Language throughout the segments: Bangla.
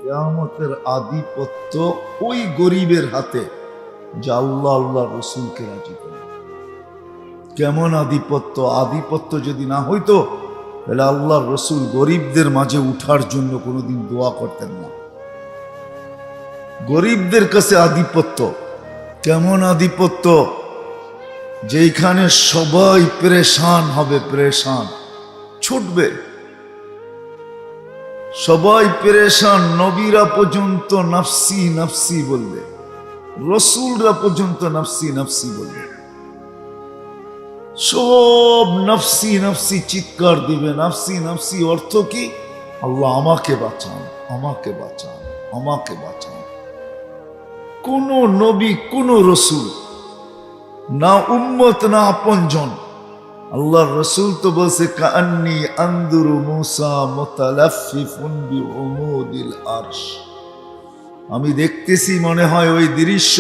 কিয়ামতের আধিপত্য ওই গরিবের হাতে যা আল্লাহ আল্লাহ রসুলকে রাজি করে। কেমন আধিপত্য? আধিপত্য যদি না হইতো তাহলে আল্লাহ রসুল গরিবদের মাঝে উঠার জন্য কোনোদিন দোয়া করতেন না। গরিবদের কাছে আধিপত্য। কেমন আধিপত্য? যেখানে সবাই পেরেশান হবে, পেরেশান ছুটবে, সবাই পেরেশান, নবীরা পর্যন্ত নাফসি নাফসি বলবে, রসুলরা পর্যন্ত নাফসি নাফসি বলবে, সব নাফসি নাফসি চিৎকার দিবে। নাফসি নাফসি অর্থ কি? আল্লাহ আমাকে বাঁচান, আমাকে বাঁচান, আমাকে বাঁচান। কোন নবী, কোন রসুল, না উম্মত না আপনজন। আল্লাহর রসুল তো বলছে কাআন্নী আনদুরু মুসা মুতালাফফিফুন বিউমুদিল আরশ, আমি দেখতেছি মনে হয় ওই দৃশ্য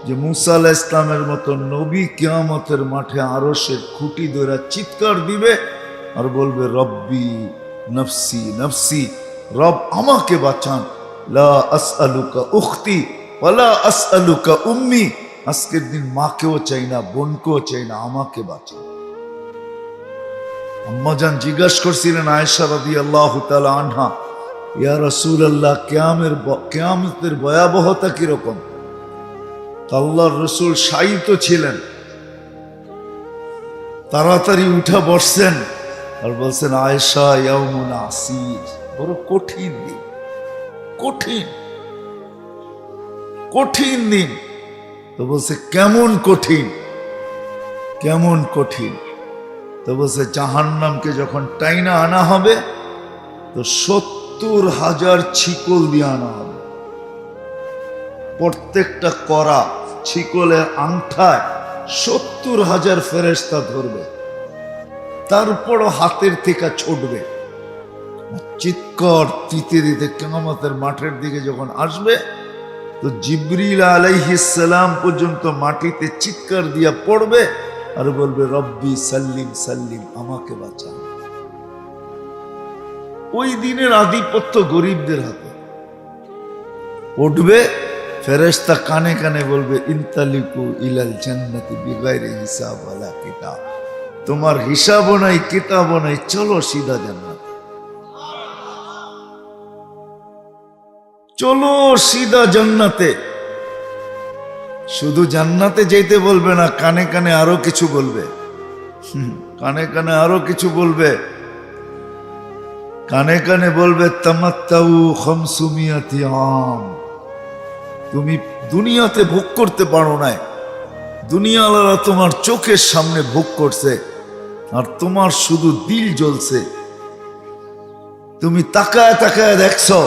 যে মুসা আলাইহিস ইসলামের মতো নবী কিয়ামতের মাঠে আরশের খুঁটি ধরে চিৎকার দিবে আর বলবে রব্বি নফসি নফসি, রব আমাকে বাঁচান। লা আসআলুকা উখতি ওয়ালা আসআলুকা উম্মি, আজকের দিন মাকেও চাই না, বোনকেও চাই না, আমাকে বাঁচান। আম্মাজান জিজ্ঞাসা করছিলেন আয়েশা রাদিয়াল্লাহু তাআলা আনহা, ইয়া রাসূলুল্লাহ, কিয়ামতের ভয়াবহতা কিরকম? আল্লাহর রসুল শায়িত ছিলেন, তাড়াতাড়ি উঠা বসছেন আর বলছেন আয়েশা ইয়াউমুন আসির, বড় কঠিন দিন, কঠিন কঠিন দিন। তো বলছে কেমন কঠিন, কেমন কঠিন? তো বলছে জাহান্নামকে যখন টাইনা আনা হবে তো 70,000 ছিকল দিয়ে আনা হবে। প্রত্যেকটা করা ছিকলের আংঠায় 70,000 ফেরেশতা ধরবে, তারপরও হাতের থেকে ছুটবে। চিৎকার দিতে দিতে কিয়ামতের মাঠের দিকে যখন আসবে তো জিবরিল আলাইহিস সালাম পর্যন্ত মাটিতে চিৎকার দিয়া পড়বে আর বলবে রব্বি সাল্লিম সাল্লিম, আমাকে বাঁচান। ওই দিনের আধিপত্য গরিবদের হাতে। উঠবে ফেরেশতা কানে কানে বলবে ইনতালিকু ইলাল জান্নাতি বিগাইরি হিসাব ওয়ালা কিতাব, তোমার হিসাবও নাই, কিতাবও নাই, চলো সিধা জান্নাত, চলো সিধা জান্নাতে। শুধু জান্নাতে যেতে বলবে না, কানে কানে আরো কিছু বলবে, কানে কানে আরো কিছু বলবে, কানে কানে বলবে তামাত্তাউ খামসুমিয়াতি আম, তুমি দুনিয়াতে ভোগ করতে পারো নাই, দুনিয়াওয়ালারা তোমার চোখের সামনে ভোগ করছে আর তোমার শুধু দিল জ্বলছে। তুমি তাকায় তাকায় দেখছো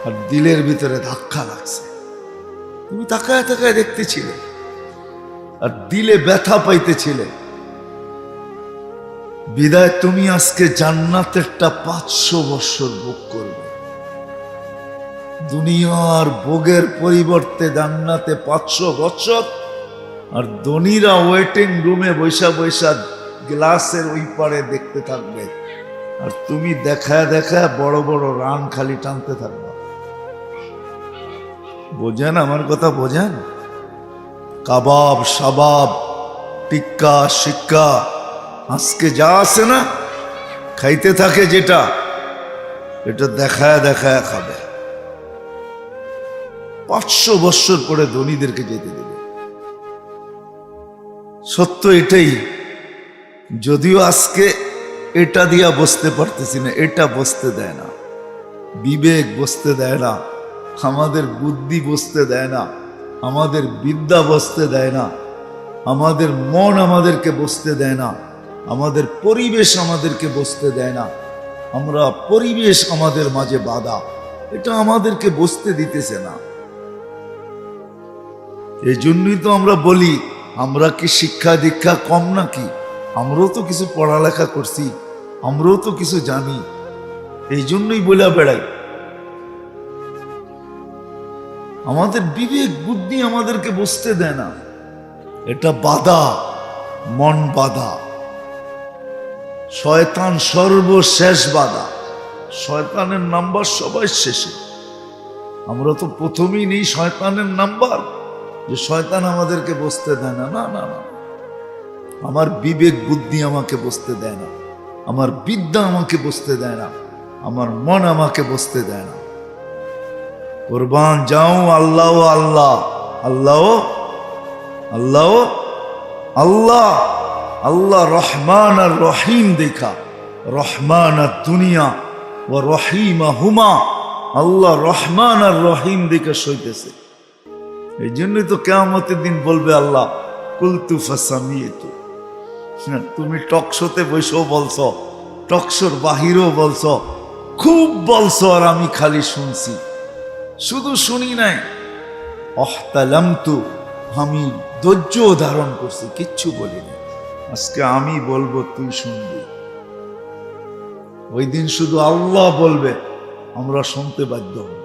আর দিলের ভিতরে ধাক্কা লাগছে। তুমি তাকায় তাকায় দেখতেছিলে আর দিলে ব্যথা পাইতেছিলে। বিদায় তুমি আজকে জান্নাতেরটা 500 বছর ভোগ করবে। দুনিয়ার ভোগের পরিবর্তে জান্নাতে 500 বছর, আর ধনীরা ওয়েটিং রুমে বৈশা বৈশা গ্লাসের ওই পারে দেখতে থাকবে আর তুমি দেখায় দেখায় বড় বড় রান খালি টানতে থাকবে। বোঝেন আমার কথা? বোঝেন? কাবাব, শাবাব, টিক্কা, শিক্কা, আজকে যা আছে না খাইতে থাকে, যেটা এটা দেখায় দেখায় খাবে। 500 বছর পরে ধনীদেরকে যেতে দেবে। সত্য এটাই। যদিও আজকে এটা দিয়া বসতে পারতেছি না, এটা বসতে দেয় না, বিবেক বসতে দেয় না, আমাদের বুদ্ধি বসতে দেয় না, আমাদের বিদ্যা বসতে দেয় না, আমাদের মন আমাদেরকে বসতে দেয় না, আমাদের পরিবেশ আমাদেরকে বসতে দেয় না। আমরা পরিবেশ আমাদের মাঝে বাধা, এটা আমাদেরকে বসতে দিতেছে না। এই জন্যই তো আমরা বলি, আমরা কি শিক্ষা দীক্ষা কম নাকি? আমরাও তো কিছু পড়ালেখা করছি, আমরাও তো কিছু জানি, এই জন্যই বলে বেড়াই। আমাদের বিবেক বুদ্ধি আমাদেরকে বসতে দেয় না, এটা বাধা, মন বাধা। শয়তান সর্বশেষ বাধা, শয়তানের নাম্বার সবাই শেষে। আমরা তো প্রথমেই নেই শয়তানের নাম্বার, যে শয়তান আমাদেরকে বসতে দেয় না। না না না, আমার বিবেক বুদ্ধি আমাকে বসতে দেয় না, আমার বিদ্যা আমাকে বসতে দেয় না, আমার মন আমাকে বসতে দেয় না। কুরবান যাও আল্লাহ আল্লাহ আল্লাহ আল্লাহ আল্লাহ আল্লাহ রহমান আর রহিম দেখা, রহমান আর দুনিয়া ও রহিমা হুমা, আল্লাহ রহমান আর রহিম দেখে সইতেছে। এই জন্যই তো কিয়ামতের দিন বলবে আল্লাহ কুলতু ফাসামিতু। তুমি টকশোতে বসেও বলছো, টকশোর বাহিরেও বলছো, খুব বলছো, আর আমি খালি শুনছি। শুধু শুনি নাই, অহতালামতু, আমি ধৈর্য ধারণ করছি, কিচ্ছু বলিনি। আজকে আমি বলবো, তুই শুনবি। ওই দিন শুধু আল্লাহ বলবে, আমরা শুনতে বাধ্য হব।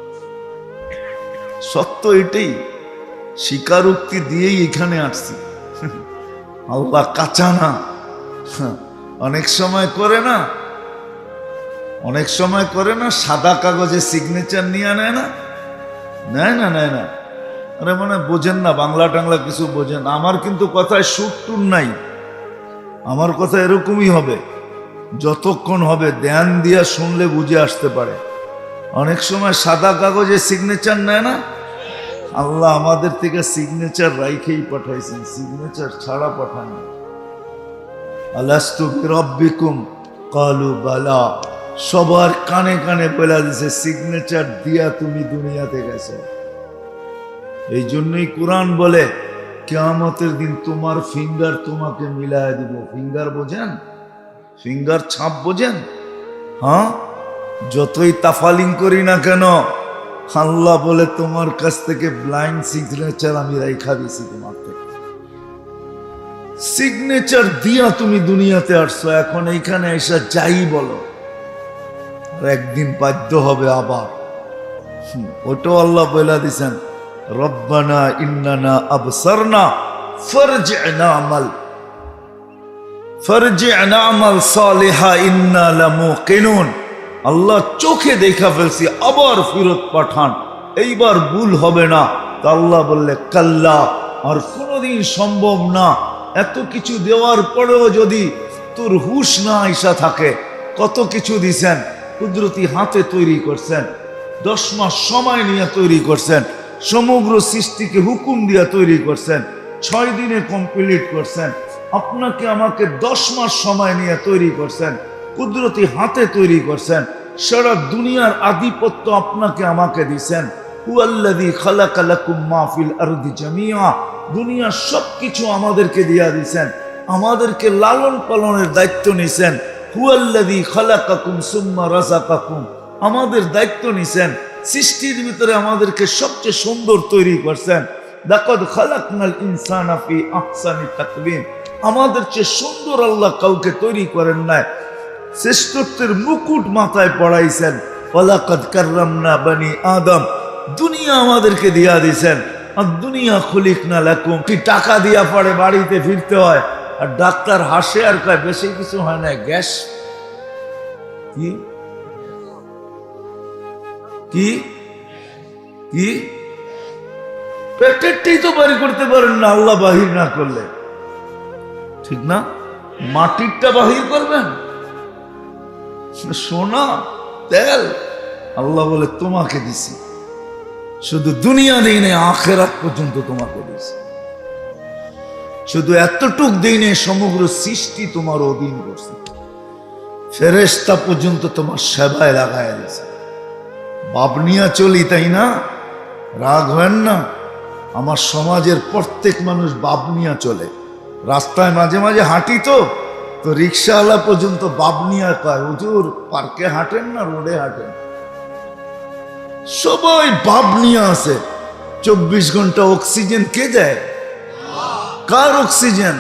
সত্য এটাই, স্বীকারোক্তি দিয়েই এখানে আসছি। আল্লাহ কাঁচা না। অনেক সময় করে না, অনেক সময় করে না, সাদা কাগজে সিগনেচার নিয়ে নেয় না, নেয় না, নেয় না। আরে মানে বোঝেন না, বাংলা টাংলা কিছু বোঝেন। আমার কিন্তু কথায় সুর টুর নাই, আমার কথা এরকমই হবে, যতক্ষণ হবে ধ্যান দিয়া শুনলে বুঝে আসতে পারে। অনেক সময় সাদা কাগজে সিগনেচার নেয় না, আল্লাহ আমাদের থেকে সিগনেচার রাইখেই পাঠাইছেন, সিগনেচার ছাড়া পাঠান না। আলাস্তু বিরাব্বিকুম ক্বালু বালা, সবার কানে কানে বলে দিছে, সিগনেচার দিয়া তুমি দুনিয়াতে গেছো। এই জন্যই কোরআন বলে কিয়ামতের দিন তোমার ফিঙ্গার তোমাকে মিলায় দিব। ফিঙ্গার বোঝেন? ফিঙ্গার ছাপ বোঝেন? হ্যাঁ, যতই তাফালিং করি না কেন, আল্লাহ বলে তোমার কাছ থেকে ব্লাইন্ড সিগনেচার আমি রাইখা দিছি তোমার থেকে। সিগনেচার দিয়া তুমি দুনিয়াতে আসছো, এখন এইখানে এসে যাই বলো, একদিন বাধ্য হবে আবার। ওটাও আল্লাহ বলে দিছেন, রব্বানা ইন্নানা আবসারনা ফারজি'না আমাল, ফারজি'না আমাল সালিহা ইন্না লামুকিনুন। আল্লাহ চোখে দেখা ফেলছি, আবার ফেরত পাঠান, এইবার ভুল হবে না। তা আল্লাহ বললে কাল্লা, আর কোনোদিন সম্ভব না। এত কিছু দেওয়ার পরেও যদি তোর হুশ না আইসা থাকে, কত কিছু দিছেন, কুদরতি হাতে তৈরি করছেন, 10 মাস সময় নিয়ে তৈরি করছেন, সমগ্র সৃষ্টিকে হুকুম দিয়া তৈরি করছেন, 6 দিনে কমপ্লিট করছেন। আপনাকে আমাকে 10 মাস সময় নিয়ে তৈরি করছেন, কুদরতি হাতে তৈরি করছেন, সারা দুনিয়ার আধিপত্য আপনাকে আমাকে দিছেন। হুয়াল্লাযী খালাকা লাকুম মা ফিল আরদি জামিআ, দুনিয়ার সবকিছু আমাদেরকে দিয়া দিছেন, আমাদেরকে লালন পালনের দায়িত্ব নিছেন। হুয়াল্লাযী খালাকাকুম সুম্মা রাযাকাকুম, আমাদের দায়িত্ব নিছেন, সৃষ্টির ভিতরে আমাদেরকে সবচেয়ে সুন্দর তৈরি করছেন। লাকাদ খালাকনাল ইনসানা ফি আহসানি তাকওয়িম, আমাদের চেয়ে সুন্দর আল্লাহ কাউকে তৈরি করেন নাই, শ্রেষ্ঠত্বের মুকুট মাথায় পড়াইছেন। ওয়ালাকাদ কাররামনা বনি আদম, দুনিয়া আমাদেরকে দিয়া দিয়েছেন। আর দুনিয়া খুলিকনা লাকুম, কি টাকা দিয়া পড়ে বাড়িতে ফিরতে হয়, আর ডাক্তার হাসে আর কয় বেশি কিছু হয় না, গ্যাস। কি কি কি পেটেরটাই তো বাড়ি করতে পারেন না আল্লাহ বাহির না করলে, ঠিক না? মাটিরটা বাহির করবেন, সোনা তেল আল্লাহ বলে তোমাকে দিছি, শুধু দুনিয়া দেই নেই, আখিরাত পর্যন্ত তোমাকে দিছি। শুধু এতটুক দেই নেই, সমগ্র সৃষ্টি তোমার অধীন করছে, ফেরেশতা পর্যন্ত তোমার সেবায় লাগায় দিছে। বাবনিয়া চলি, তাই না? রাগ হয় না? আমার সমাজের প্রত্যেক মানুষ বাবনিয়া চলে, রাস্তায় মাঝে মাঝে হাঁটি তো রিক্সাওয়ালা পর্যন্ত বাবনিয়া কয়, হুজুর পার্কে হাঁটেন না রোডে হাঁটেন? সবাই বাবনিয়া আছে। 24 ঘন্টা অক্সিজেন কে দেয়? কার অক্সিজেন?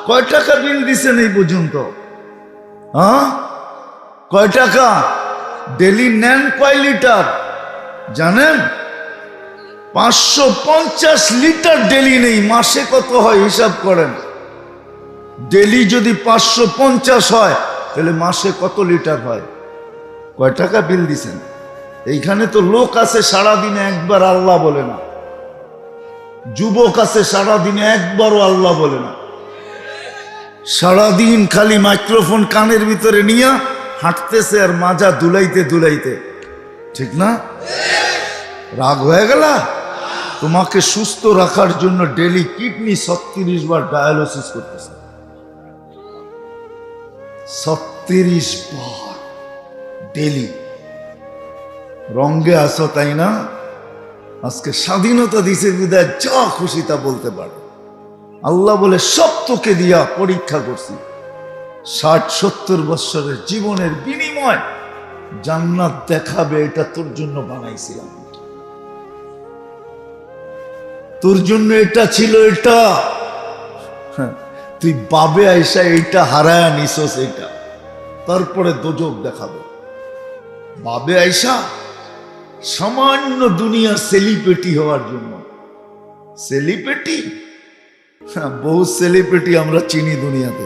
কয় টাকা বিল দিছেন এই পর্যন্ত? হ্যাঁ, কয় টাকা? ডেলি নেন কয় লিটার জানেন? 550 লিটার ডেলি নেই, মাসে কত হয় হিসাব করেন। ডেলি যদি 550 হয়, তাহলে মাসে কত লিটার হয়? কয় টাকা বিল দিছেন? এইখানে তো লোক আছে সারাদিনে একবার আল্লাহ বলে না, যুবক আছে সারাদিনে একবারও আল্লাহ বলে না, সারাদিন খালি মাইক্রোফোন কানের ভিতরে নিয়ে হাঁটতেছে আর মাজা দুলাইতে দুলাইতে। ঠিক না? রাগ হয়ে গেল? তোমাকে সুস্থ রাখার জন্য ডেলি কিডনি 36 বার ডায়ালিসিস করতেছে, 36 বার ডেলি। রঙ্গে আসো তাই না? আজকে স্বাধীনতা দিছে বিদায় যা খুশি তা বলতে পারে। আল্লাহ বলে সব তোকে দিয়া পরীক্ষা করছি, 60-70 বছরের জীবনের বিনিময় জান্নাত দেখাবে, এটা তোর জন্য বানাইছিলাম, তোর জন্য এটা ছিল। এটা তুই বাবে আইসা এইটা হারায়া নিছস, এটা তারপরে দোজক দেখাবে। বাবে আইসা সামান্য দুনিয়ার সেলিব্রিটি হওয়ার জন্য, সেলিব্রিটি, বহু সেলিব্রিটি আমরা চিনি দুনিয়াতে,